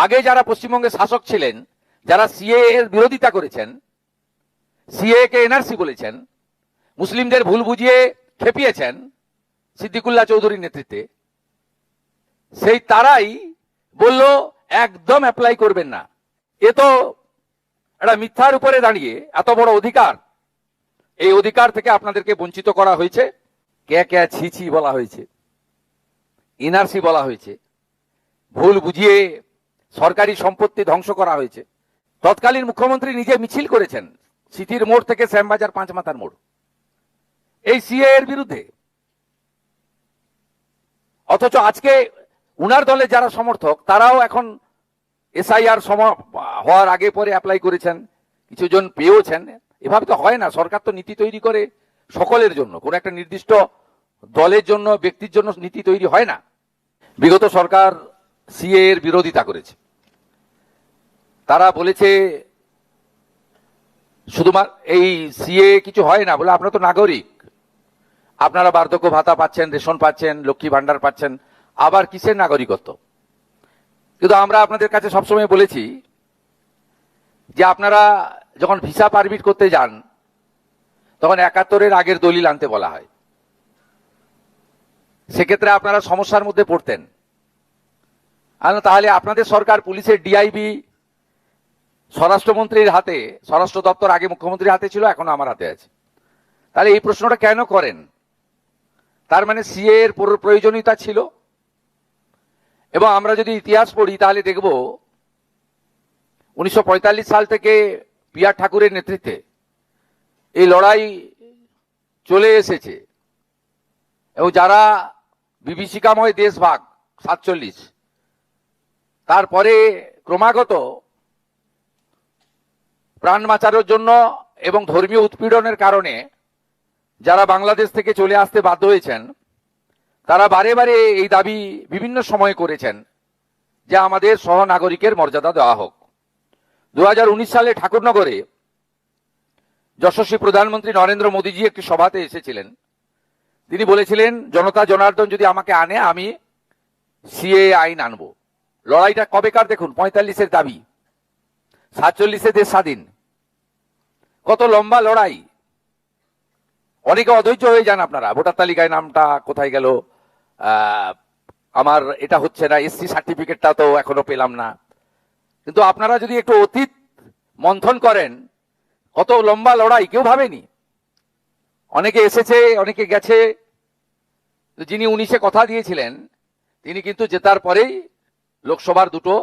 আগে যারা পশ্চিমবঙ্গের শাসক ছিলেন, যারা সিএ এর বিরোধিতা করেছেন, সিএ কে এনআরসি বলেছেন, মুসলিমদের ভুল বুঝিয়ে খেপিয়েছেন সিদ্দিকুল্লাহ চৌধুরীর নেতৃত্বে, সেই তারাই বলল একদম অ্যাপ্লাই করবেন না। এ তো একটা মিথ্যার উপরে দাঁড়িয়ে এত বড় অধিকার, এই অধিকার থেকে আপনাদেরকে বঞ্চিত করা হয়েছে। কে কে ছিছি বলা হয়েছে, এনআরসি বলা হয়েছে, ভুল বুঝিয়ে সরকারি সম্পত্তি ধ্বংস করা হয়েছে। তৎকালীন মুখ্যমন্ত্রী নিজে মিছিল করেছেন সিটির মোড় থেকে শ্যামবাজার পাঁচমাথার মোড় এই সিএ এর বিরুদ্ধে। অথচ আজকে উনার দলের যারা সমর্থক তারাও এখন এসআইআর হওয়ার আগে পরে অ্যাপ্লাই করেছেন, কিছু জন পেয়েওছেন। এভাবে তো হয় না। সরকার তো নীতি তৈরি করে সকলের জন্য, কোন একটা নির্দিষ্ট দলের জন্য, ব্যক্তির জন্য নীতি তৈরি হয় না। বিগত সরকার সিএ এর বিরোধিতা করেছে। তারা বলেছে শুধুমাত্র এই সিএ কিছু হয় না বলে, আপনারা তো নাগরিক, আপনারা বার্ধক্য ভাতা পাচ্ছেন, রেশন পাচ্ছেন, লক্ষ্মী ভান্ডার পাচ্ছেন, আবার কিসের নাগরিকত্ব? কিন্তু আমরা আপনাদের কাছে সবসময় বলেছি যে আপনারা যখন ভিসা পারমিট করতে যান তখন ৭১-এর আগের দলিল আনতে বলা হয়। সেক্ষেত্রে আপনারা সমস্যার মধ্যে পড়তেন। তাহলে আপনাদের সরকার, পুলিশের ডিআইবি স্বরাষ্ট্রমন্ত্রীর হাতে, স্বরাষ্ট্র দপ্তর আগে মুখ্যমন্ত্রীর হাতে ছিল, এখন আমার হাতে আছে। তাহলে এই প্রশ্নটা কেন করেন? তার মানে সিএ এর প্রয়োজনীয়তা ছিল। এবং আমরা যদি ইতিহাস পড়ি তাহলে দেখব 1945 সাল থেকে পিআর ঠাকুরের নেতৃত্বে এই লড়াই চলে এসেছে। এবং যারা বিভীষিকাময় দেশভাগ 47, তারপরে ক্রমাগত প্রাণ বাঁচানোর জন্য এবং ধর্মীয় উৎপীড়নের কারণে যারা বাংলাদেশ থেকে চলে আসতে বাধ্য হয়েছেন, তারা বারে বারে এই দাবি বিভিন্ন সময়ে করেছেন যে আমাদের সহনাগরিকের মর্যাদা দেওয়া হোক। 2019 সালে ঠাকুরনগরে যশস্বী প্রধানমন্ত্রী নরেন্দ্র মোদীজি একটি সভাতে এসেছিলেন। তিনি বলেছিলেন, জনতা জনার্দন যদি আমাকে আনে আমি সিএ আইন আনব। লড়াইটা কবেকার দেখুন, 45-এর দাবি, 47-এ দেশ স্বাধীন। কত লম্বা লড়াই। অনেকে অধৈর্য হয়ে যান আপনারা, ভোটার তালিকায় নামটা কোথায় গেল, আমার এটা হচ্ছে না, এসসি সার্টিফিকেটটা তো এখনো পেলাম না। কিন্তু আপনারা যদি একটু অতীত মন্থন করেন, কত লম্বা লড়াই কেউ ভাবেনি। অনেকে এসেছে, অনেকে গেছে। যিনি 19-এ কথা দিয়েছিলেন তিনি কিন্তু জেতার পরেই লোকসভার দুটো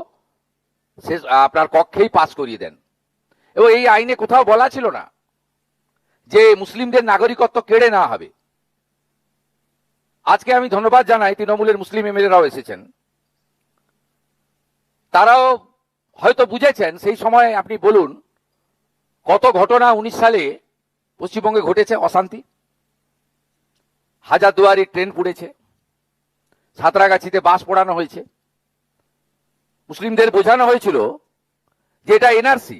আপনার কক্ষেই পাস করিয়ে দেন। এবং এই আইনে কোথাও বলা ছিল না যে মুসলিমদের নাগরিকত্ব কেড়ে নেওয়া হবে। আজকে আমি ধন্যবাদ জানাই তৃণমূলের মুসলিম এমএলএরাও এসেছেন। তারাও হয়তো বুঝেছেন। সেই সময় আপনি বলুন কত ঘটনা 19 সালে পশ্চিমবঙ্গে ঘটেছে, অশান্তি। হাজারদুয়ারি ট্রেন পুড়েছে, সাঁতরাগাছিতে বাস পোড়ানো হয়েছে। মুসলিমদের বোঝানো হয়েছিল যে এটা এনআরসি,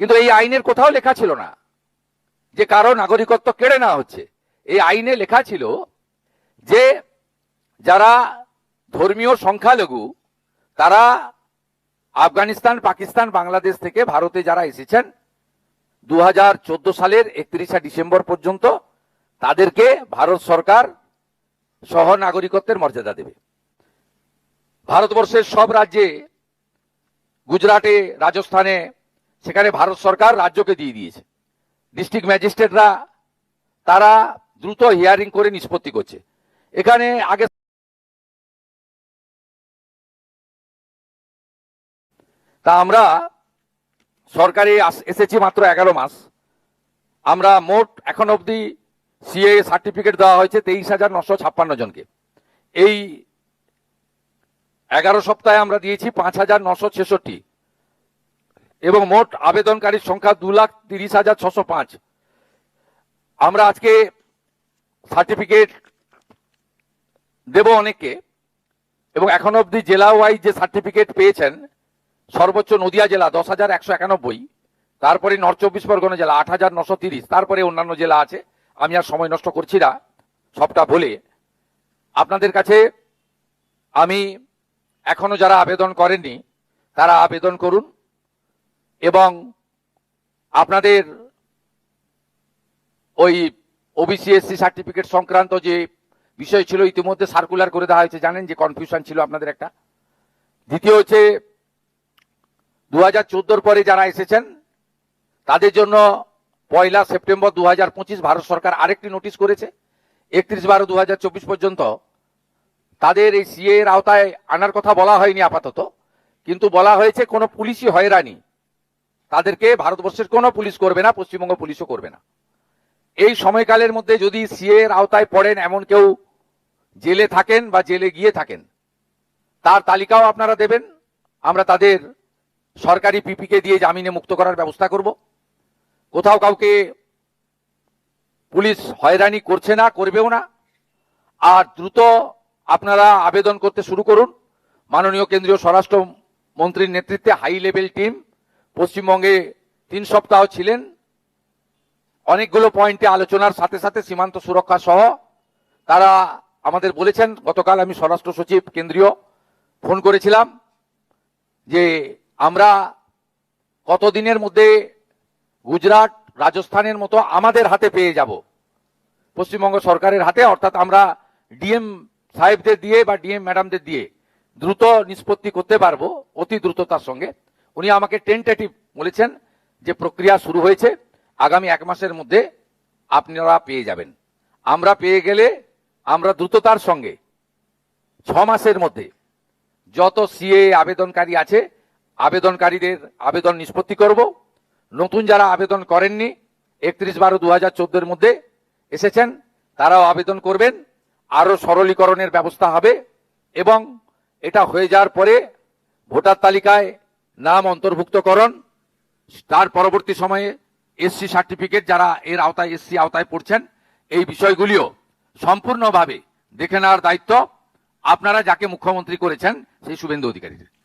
কিন্তু এই আইনের কোথাও লেখা ছিল না যে কারো নাগরিকত্ব কেড়ে নেওয়া হচ্ছে। এই আইনে লেখা ছিল যে যারা ধর্মীয় সংখ্যালঘু, তারা আফগানিস্তান, পাকিস্তান, বাংলাদেশ থেকে ভারতে যারা এসেছেন 2014 সালের 31শে ডিসেম্বর পর্যন্ত, তাদেরকে ভারত সরকার সহ নাগরিকত্বের মর্যাদা দেবে। ভারতবর্ষের সব রাজ্যে, গুজরাটে, রাজস্থানে, সেখানে ভারত সরকার রাজ্যকে দিয়ে দিয়েছে। ডিস্ট্রিক্ট ম্যাজিস্ট্রেটরা তারা দ্রুত হিয়ারিং করে নিষ্পত্তি করছে। এখানে আগে তা আমরা সরকারে এসেছি মাত্র 11 মাস। আমরা মোট এখন অবধি সিএ সার্টিফিকেট দেওয়া হয়েছে 23,956 জনকে। এই 11 সপ্তাহে আমরা দিয়েছি 5,966, এবং মোট আবেদনকারীর সংখ্যা 2,30,605। আমরা আজকে সার্টিফিকেট দেব অনেককে। এবং এখন অবধি জেলা ওয়াইজ যে সার্টিফিকেট পেয়েছেন, সর্বোচ্চ নদিয়া জেলা 10,191, তারপরে নর্থ 24 পরগনা জেলা 8,930, তারপরে অন্যান্য জেলা আছে। আমি আর সময় নষ্ট করছি না সবটা বলে। আপনাদের কাছে আমি এখনো যারা আবেদন করেননি তারা আবেদন করুন, এবং আপনাদের ওই ওবিসি এসসি সার্টিফিকেট সংক্রান্ত যে বিষয় ছিল ইতিমধ্যে সার্কুলার করে দেওয়া হয়েছে, জানেন যে কনফিউশন ছিল আপনাদের একটা। দ্বিতীয় হচ্ছে 2014 পরে যারা এসেছেন তাদের জন্য 1 সেপ্টেম্বর 2025 ভারত সরকার আরেকটি নোটিশ করেছে, 31/12/2024 পর্যন্ত তাদের এই সিএ এর আওতায় আনার কথা বলা হয়নি আপাতত, কিন্তু বলা হয়েছে কোনো পুলিশই হয়রানি তাদেরকে ভারতবর্ষের কোনো পুলিশ করবে না, পশ্চিমবঙ্গ পুলিশও করবে না। এই সময়কালের মধ্যে যদি সিএ এর আওতায় পড়েন, এমন কেউ জেলে থাকেন বা জেলে গিয়ে থাকেন, তার তালিকাও আপনারা দেবেন, আমরা তাদের সরকারি পিপিকে দিয়ে জামিনে মুক্ত করার ব্যবস্থা করব। কোথাও কাউকে পুলিশ হয়রানি করছে না, করবেও না। আর দ্রুত আপনারা আবেদন করতে শুরু করুন। মাননীয় কেন্দ্রীয় স্বরাষ্ট্র মন্ত্রীর নেতৃত্বে হাই লেভেল টিম পশ্চিমবঙ্গে 3 সপ্তাহ ছিলেন, অনেকগুলো পয়েন্টে আলোচনার সাথে সাথে সীমান্ত সুরক্ষা সহ তারা আমাদের বলেছেন। গতকাল আমি স্বরাষ্ট্র সচিব কেন্দ্রীয় ফোন করেছিলাম যে আমরা কতদিনের মধ্যে গুজরাট রাজস্থানের মতো আমাদের হাতে পেয়ে যাব, পশ্চিমবঙ্গ সরকারের হাতে, অর্থাৎ আমরা ডিএম সাহেবদের দিয়ে বা ডিএম ম্যাডামদের দিয়ে দ্রুত নিষ্পত্তি করতে পারবো অতি দ্রুততার সঙ্গে। উনি আমাকে টেন্টেটিভ বলেছেন যে প্রক্রিয়া শুরু হয়েছে, আগামী 1 মাসের মধ্যে আপনারা পেয়ে যাবেন। আমরা পেয়ে গেলে আমরা দ্রুততার সঙ্গে 6 মাসের মধ্যে যত সিএ আবেদনকারী আছে আবেদনকারীদের আবেদন নিষ্পত্তি করব। নতুন যারা আবেদন করেননি 31/12/2014 মধ্যে এসেছেন তারাও আবেদন করবেন, আরো সরলীকরণের ব্যবস্থা হবে, এবং এটা হয়ে যাওয়ার পরে ভোটার তালিকায় নাম অন্তর্ভুক্তকরণ, তার পরবর্তী সময়ে এসসি সার্টিফিকেট যারা এর আওতায় এসসি আওতায় পড়ছেন, এই বিষয়গুলিও সম্পূর্ণভাবে দেখে নেওয়ার দায়িত্ব আপনারা যাকে মুখ্যমন্ত্রী করেছেন সেই শুভেন্দু অধিকারীর।